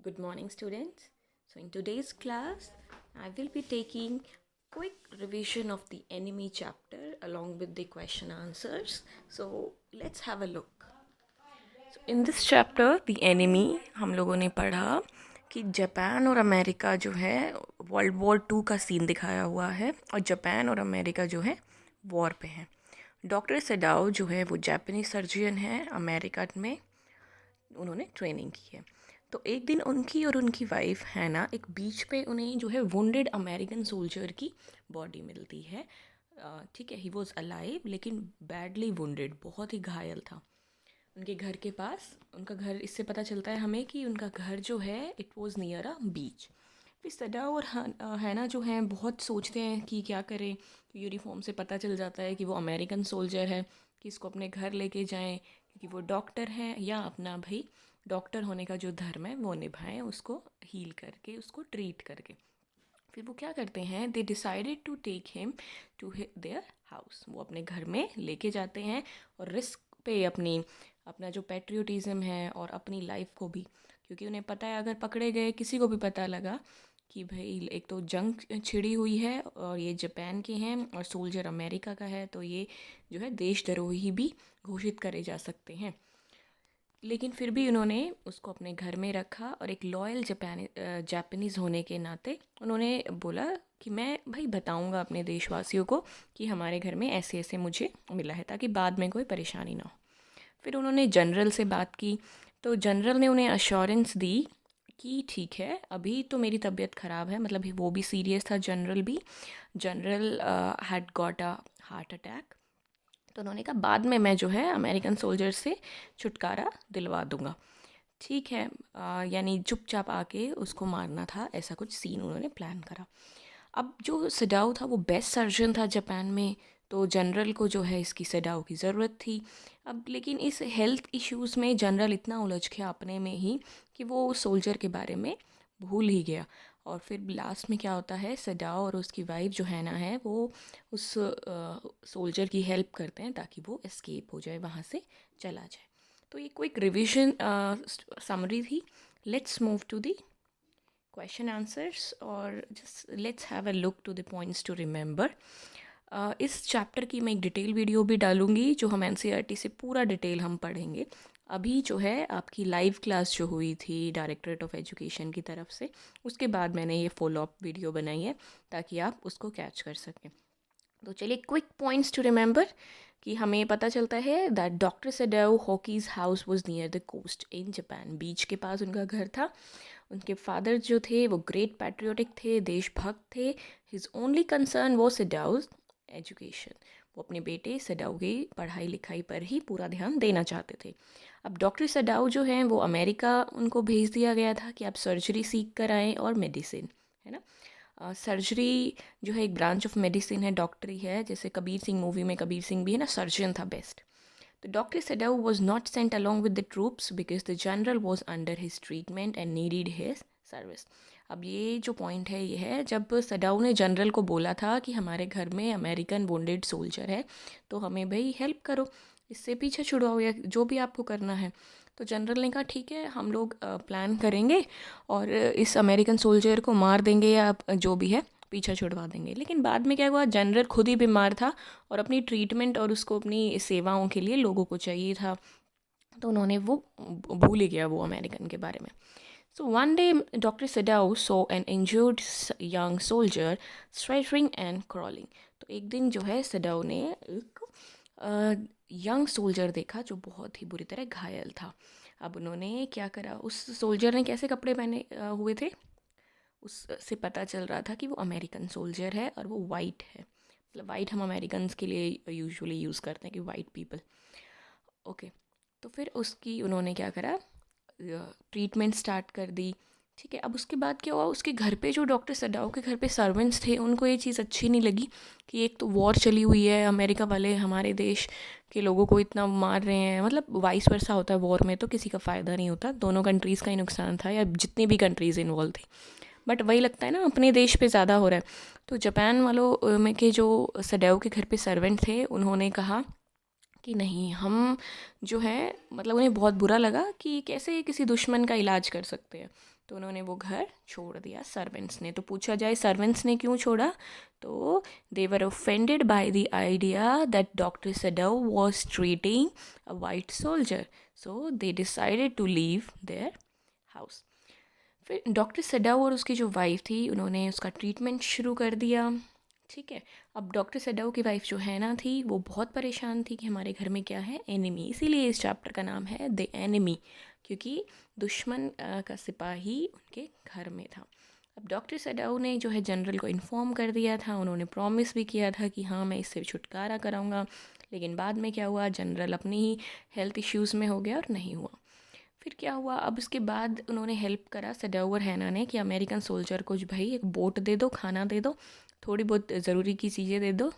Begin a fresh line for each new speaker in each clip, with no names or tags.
Good morning, students. So, in today's class, I will be taking quick revision of the enemy chapter along with the question answers. So, let's have a look. So, in this chapter, the enemy, हम लोगों ने पढ़ा कि Japan और America जो है world war 2 का scene दिखाया हुआ है और जापान और अमेरिका जो है वॉर पे हैं। डॉक्टर सडाओ जो है वो जापानीज सर्जन है अमेरिका में, उन्होंने ट्रेनिंग की है। तो एक दिन उनकी और उनकी वाइफ है ना एक बीच पे उन्हें जो है वुंडेड अमेरिकन सोल्जर की बॉडी मिलती है। ठीक है, ही वॉज अलाइव लेकिन बैडली वुंडेड, बहुत ही घायल था। उनके घर के पास, उनका घर, इससे पता चलता है हमें कि उनका घर जो है इट वॉज़ नियर अ बीच। फिर सडा और हैना जो हैं बहुत सोचते हैं कि क्या करें। यूनिफॉर्म से पता चल जाता है कि वो अमेरिकन सोल्जर है, कि इसको अपने घर लेके जाएं क्योंकि वो डॉक्टर है, या अपना भाई डॉक्टर होने का जो धर्म है वो निभाएं, उसको हील करके, उसको ट्रीट करके। फिर वो क्या करते हैं, they decided to take him to their house. वो अपने घर में लेके जाते हैं और रिस्क पे अपना जो पेट्रियोटिज़म है और अपनी लाइफ को भी, क्योंकि उन्हें पता है अगर पकड़े गए, किसी को भी पता लगा कि भाई एक तो जंग छिड़ी हुई है और ये जापान के हैं और सोल्जर अमेरिका का है, तो ये जो है देशद्रोही भी घोषित करे जा सकते हैं। लेकिन फिर भी उन्होंने उसको अपने घर में रखा और एक लॉयल जापानीज़ होने के नाते उन्होंने बोला कि मैं भाई बताऊंगा अपने देशवासियों को कि हमारे घर में ऐसे ऐसे मुझे मिला है, ताकि बाद में कोई परेशानी ना हो। फिर उन्होंने जनरल से बात की, तो जनरल ने उन्हें अश्योरेंस दी कि ठीक है, अभी तो मेरी तबीयत ख़राब है, मतलब वो भी सीरियस था जनरल भी। General had got a heart attack. तो उन्होंने कहा बाद में मैं जो है अमेरिकन सोल्जर से छुटकारा दिलवा दूंगा। ठीक है, यानी चुपचाप आके उसको मारना था, ऐसा कुछ सीन उन्होंने प्लान करा। अब जो सडाओ था वो बेस्ट सर्जन था जापान में, तो जनरल को जो है इसकी सडाओ की ज़रूरत थी। अब लेकिन इस हेल्थ इश्यूज़ में जनरल इतना उलझ गया अपने में ही कि वो सोल्जर के बारे में भूल ही गया। और फिर लास्ट में क्या होता है, सडाओ और उसकी वाइफ जो है ना है वो उस सोल्जर की हेल्प करते हैं ताकि वो एस्केप हो जाए, वहाँ से चला जाए। तो ये क्विक रिविजन समरी थी। Let's move to the question answers और just let's have a look to the points to remember. इस चैप्टर की मैं एक डिटेल वीडियो भी डालूंगी, जो हम एनसीईआरटी से पूरा डिटेल हम पढ़ेंगे। अभी जो है आपकी लाइव क्लास जो हुई थी डायरेक्टरेट ऑफ एजुकेशन की तरफ से, उसके बाद मैंने ये फॉलो अप वीडियो बनाई है ताकि आप उसको कैच कर सकें। तो चलिए क्विक पॉइंट्स टू रिमेंबर कि हमें पता चलता है that doctor Sadao Hoki's house was near the coast in Japan. बीच के पास उनका घर था। उनके फादर जो थे वो ग्रेट पैट्रियोटिक थे, देशभक्त थे। हिज ओनली कंसर्न वो सडाउज एजुकेशन। वो अपने बेटे सडाओ की पढ़ाई लिखाई पर ही पूरा ध्यान देना चाहते थे। अब डॉक्टर सडाओ जो हैं वो अमेरिका उनको भेज दिया गया था कि आप सर्जरी सीख कर आएँ और मेडिसिन, है ना। सर्जरी जो है एक ब्रांच ऑफ मेडिसिन है, डॉक्टरी है। जैसे कबीर सिंह मूवी में कबीर सिंह भी है ना, सर्जन था बेस्ट। तो doctor Sadao was not sent along with the troops because the general was under his treatment and needed his service. अब ये जो पॉइंट है ये है, जब सडाओ ने जनरल को बोला था कि हमारे घर में अमेरिकन वुंडेड सोल्जर है तो हमें भाई हेल्प करो, इससे पीछे छुड़वाओ या जो भी आपको करना है। तो जनरल ने कहा ठीक है, हम लोग प्लान करेंगे और इस अमेरिकन सोल्जर को मार देंगे या जो भी है पीछा छुड़वा देंगे। लेकिन बाद में क्या हुआ, जनरल खुद ही बीमार था और अपनी ट्रीटमेंट और उसको अपनी सेवाओं के लिए लोगों को चाहिए था, तो उन्होंने वो भूल ही गया वो अमेरिकन के बारे में। So one day doctor Sadao saw an injured young soldier staggering and crawling. तो एक दिन जो है सडाओ ने एक यंग सोल्जर देखा जो बहुत ही बुरी तरह घायल था। अब उन्होंने क्या करा, उस सोल्जर ने कैसे कपड़े पहने हुए थे, उससे पता चल रहा था कि वो अमेरिकन सोल्जर है और वो वाइट है। मतलब वाइट हम अमेरिकन के लिए यूजुअली यूज़ करते हैं कि वाइट पीपल। ओके, तो फिर उसकी उन्होंने क्या करा, ट्रीटमेंट स्टार्ट कर दी। ठीक है, अब उसके बाद क्या हुआ, उसके घर पे जो डॉक्टर सडाओ के घर पे सर्वेंट्स थे उनको ये चीज़ अच्छी नहीं लगी कि एक तो वॉर चली हुई है, अमेरिका वाले हमारे देश के लोगों को इतना मार रहे हैं। मतलब वाइस वर्सा होता है, वॉर में तो किसी का फ़ायदा नहीं होता, दोनों कंट्रीज़ का ही नुकसान था या जितनी भी कंट्रीज़ इन्वॉल्व थी। बट वही लगता है ना अपने देश पे ज़्यादा हो रहा है। तो जापान वालों में के जो सडाओ के घर पे सर्वेंट थे उन्होंने कहा कि नहीं, हम जो है मतलब उन्हें बहुत बुरा लगा कि कैसे किसी दुश्मन का इलाज कर सकते हैं, तो उन्होंने वो घर छोड़ दिया सर्वेंट्स ने। तो पूछा जाए सर्वेंट्स ने क्यों छोड़ा, तो they were offended by the idea that doctor Sadao was treating a white soldier, so they decided to leave their house. फिर डॉक्टर सडाउ और उसकी जो वाइफ थी उन्होंने उसका ट्रीटमेंट शुरू कर दिया। ठीक है, अब डॉक्टर सडाउ की वाइफ जो है ना थी, वो बहुत परेशान थी कि हमारे घर में क्या है, एनिमी। इसीलिए इस चैप्टर का नाम है द एनिमी, क्योंकि दुश्मन का सिपाही उनके घर में था। अब डॉक्टर सडाउ ने जो है जनरल को इन्फॉर्म कर दिया था, उन्होंने प्रॉमिस भी किया था कि हाँ मैं इससे छुटकारा कराऊंगा, लेकिन बाद में क्या हुआ, जनरल अपनी ही हेल्थ इश्यूज़ में हो गया और नहीं हुआ। फिर क्या हुआ, अब उसके बाद उन्होंने हेल्प करा सडाउ और हैना ने कि अमेरिकन सोल्जर को जो भाई एक बोट दे दो, खाना दे दो, थोड़ी बहुत ज़रूरी की चीज़ें दे दो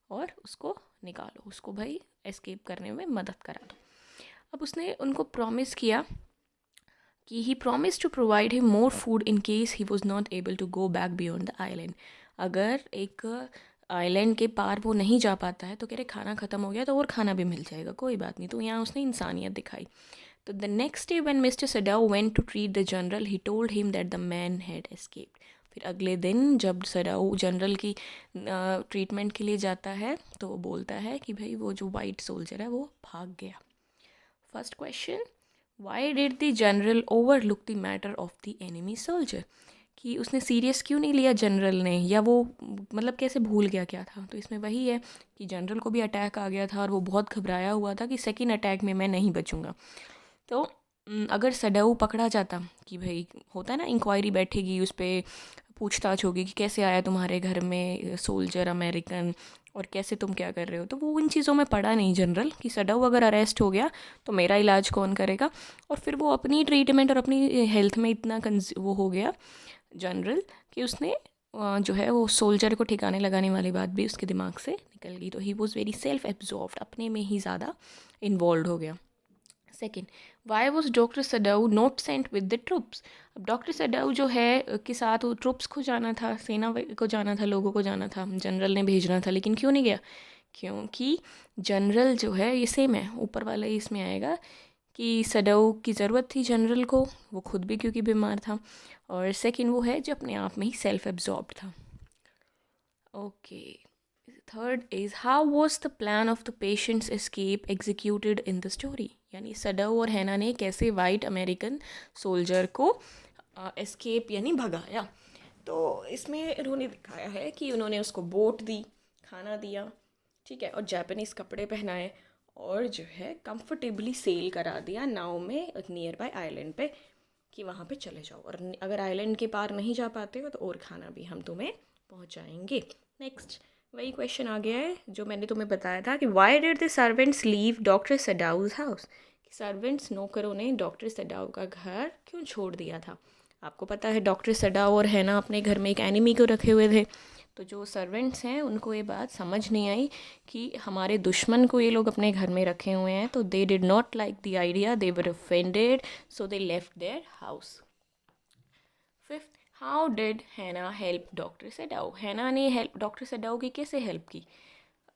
और उसको निकालो, उसको भाई एस्केप करने में मदद करा दो। अब उसने उनको प्रॉमिस किया कि he promise to provide him more food in case he was not able to go back beyond the island. अगर एक आइलैंड के पार वो नहीं जा पाता है तो कह रहे खाना ख़त्म हो गया तो और खाना भी मिल जाएगा, कोई बात नहीं। तो यहाँ उसने इंसानियत दिखाई। तो the next day when mister Sadao went to treat the general he told him that the man had escaped. फिर अगले दिन जब सडाउ जनरल की ट्रीटमेंट के लिए जाता है तो वो बोलता है कि भाई वो जो वाइट सोल्जर है वो भाग गया। First question, why did the general overlook the matter of the enemy soldier, कि उसने सीरियस क्यों नहीं लिया जनरल ने, या वो मतलब कैसे भूल गया क्या था। तो इसमें वही है कि जनरल को भी अटैक आ गया था और वो बहुत घबराया हुआ था कि सेकेंड अटैक में मैं नहीं बचूंगा। तो अगर सडाउ पकड़ा जाता कि भाई होता है ना, इंक्वायरी बैठेगी, उस पर पूछताछ होगी कि कैसे आया तुम्हारे घर में सोल्जर अमेरिकन और कैसे तुम क्या कर रहे हो, तो वो उन चीज़ों में पड़ा नहीं जनरल कि सडाउ अगर अरेस्ट हो गया तो मेरा इलाज कौन करेगा। और फिर वो अपनी ट्रीटमेंट और अपनी हेल्थ में इतना वो हो गया जनरल कि उसने जो है वो सोल्जर को ठिकाने लगाने वाली बात भी उसके दिमाग से निकल गई। तो ही वॉज वेरी सेल्फ एब्जॉर्व्ड, अपने में ही ज़्यादा इन्वॉल्व हो गया। Second, why was doctor सडाउ not sent with the troops. अब डॉक्टर सडाउ जो है के साथ वो ट्रुप्स को जाना था, सेना को जाना था, लोगों को जाना था, जनरल ने भेजना था, लेकिन क्यों नहीं गया, क्योंकि जनरल जो है ये सेम है, ऊपर वाला ही इसमें आएगा कि सडाउ की ज़रूरत थी जनरल को, वो खुद भी क्योंकि बीमार था, और सेकेंड वो है जो अपने आप में ही सेल्फ एब्जॉर्ब था। Okay, third is how was the plan of the patients escape executed in the story, यानी सडाउ और हैना ने कैसे वाइट अमेरिकन सोल्जर को एस्केप यानी भगाया। तो इसमें उन्होंने दिखाया है कि उन्होंने उसको बोट दी, खाना दिया, ठीक है, और जापानीज़ कपड़े पहनाए और जो है कंफर्टेबली सेल करा दिया नाव में एक नियर बाय आइलैंड पे कि वहाँ पे चले जाओ, और अगर आइलैंड के पार नहीं जा पाते हो तो और खाना भी हम तुम्हें पहुँचाएंगे। नेक्स्ट वही क्वेश्चन आ गया है जो मैंने तुम्हें बताया था कि why did the servants leave doctor सडाउज house, कि सर्वेंट्स नौकरों ने डॉक्टर सडाउ का घर क्यों छोड़ दिया था। आपको पता है डॉक्टर सडाउ और हैना अपने घर में एक एनिमी को रखे हुए थे, तो जो सर्वेंट्स हैं उनको ये बात समझ नहीं आई कि हमारे दुश्मन को ये लोग अपने घर में रखे हुए हैं, तो they did not like the idea, they were offended, so they left their house. Fifth, how did हैना हेल्प डॉक्टर सडाउ, हैना ने हेल्प डॉक्टर सडाउ की कैसे हेल्प की।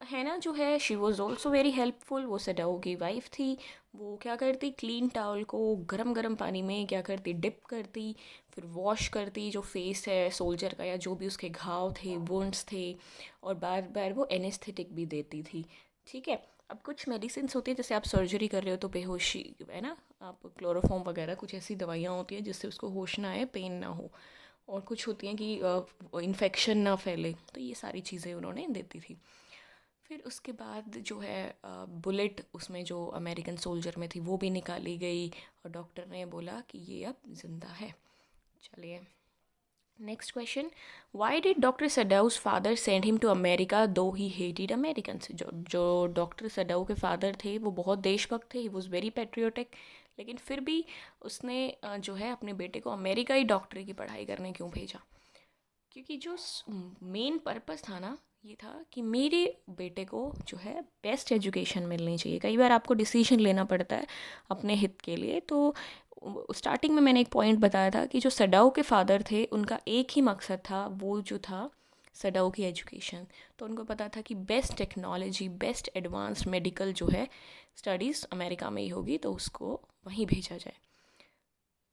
हैना जो है she was also very helpful, वो सडाउ की वाइफ थी। वो क्या करती, क्लीन टावल को गरम गरम पानी में क्या करती, डिप करती, फिर वॉश करती जो फेस है सोल्जर का या जो भी उसके घाव थे, वुंड्स थे, और बार बार वो एनेस्थेटिक भी देती थी। ठीक है, अब कुछ मेडिसिन होती है जैसे आप सर्जरी कर रहे हो तो बेहोशी है ना, आप क्लोरोफॉर्म वगैरह कुछ ऐसी दवाइयाँ होती हैं जिससे उसको होश ना आए, पेन ना हो, और कुछ होती हैं कि इन्फेक्शन ना फैले, तो ये सारी चीज़ें उन्होंने देती थी। फिर उसके बाद जो है बुलेट उसमें जो अमेरिकन सोल्जर में थी वो भी निकाली गई और डॉक्टर ने बोला कि ये अब जिंदा है। चलिए next question, why did doctor Sadao's father send him to America though he hated American. जो डॉक्टर सडाउ के फादर थे वो बहुत देशभक्त थे, ही वॉज वेरी पेट्रियोटिक, लेकिन फिर भी उसने जो है अपने बेटे को अमेरिका ही डॉक्टरी की पढ़ाई करने क्यों भेजा, क्योंकि जो मेन पर्पस था ना ये था कि मेरे बेटे को जो है बेस्ट एजुकेशन मिलनी चाहिए। कई बार आपको डिसीजन लेना पड़ता है अपने हित के लिए, तो स्टार्टिंग में मैंने एक पॉइंट बताया था कि जो सडाउ के फादर थे उनका एक ही मकसद था, वो जो था सडाऊ की एजुकेशन। तो उनको पता था कि best technology, best advanced medical जो है स्टडीज़ अमेरिका में ही होगी, तो उसको वहीं भेजा जाए।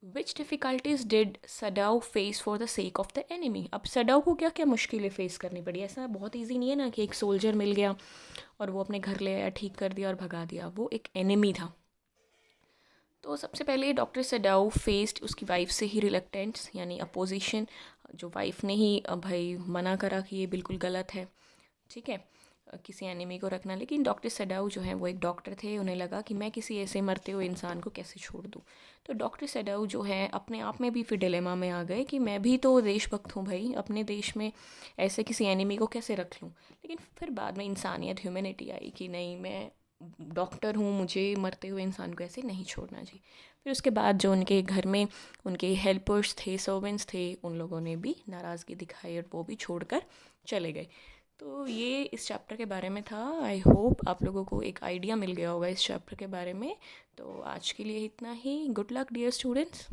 Which difficulties did Sadao face for the sake of the enemy. अब सडाऊ को क्या क्या मुश्किलें फेस करनी पड़ी। ऐसा बहुत ईजी नहीं है ना कि एक सोल्जर मिल गया और वो अपने घर ले आया, ठीक कर दिया और भगा दिया। वो एक एनिमी था। तो सबसे पहले डॉक्टर सडाऊ फेस्ड उसकी वाइफ से ही रिलक्टेंस, यानी अपोजिशन। जो वाइफ ने ही भाई मना करा कि ये बिल्कुल गलत है, ठीक है, किसी एनिमी को रखना। लेकिन डॉक्टर सडाऊ जो है वो एक डॉक्टर थे, उन्हें लगा कि मैं किसी ऐसे मरते हुए इंसान को कैसे छोड़ दूँ। तो डॉक्टर सडाऊ जो है अपने आप में भी फिर डिलेमा में आ गए कि मैं भी तो देशभक्त हूँ भाई, अपने देश में ऐसे किसी एनिमी को कैसे रख लूँ। लेकिन फिर बाद में इंसानियत, ह्यूमैनिटी आई कि नहीं, मैं डॉक्टर हूँ, मुझे मरते हुए इंसान को ऐसे नहीं छोड़ना जी। फिर उसके बाद जो उनके घर में उनके हेल्पर्स थे, सर्वेंट्स थे, उन लोगों ने भी नाराज़गी दिखाई और वो भी छोड़कर चले गए। तो ये इस चैप्टर के बारे में था। आई होप आप लोगों को एक आइडिया मिल गया होगा इस चैप्टर के बारे में। तो आज के लिए इतना ही। Good luck dear students.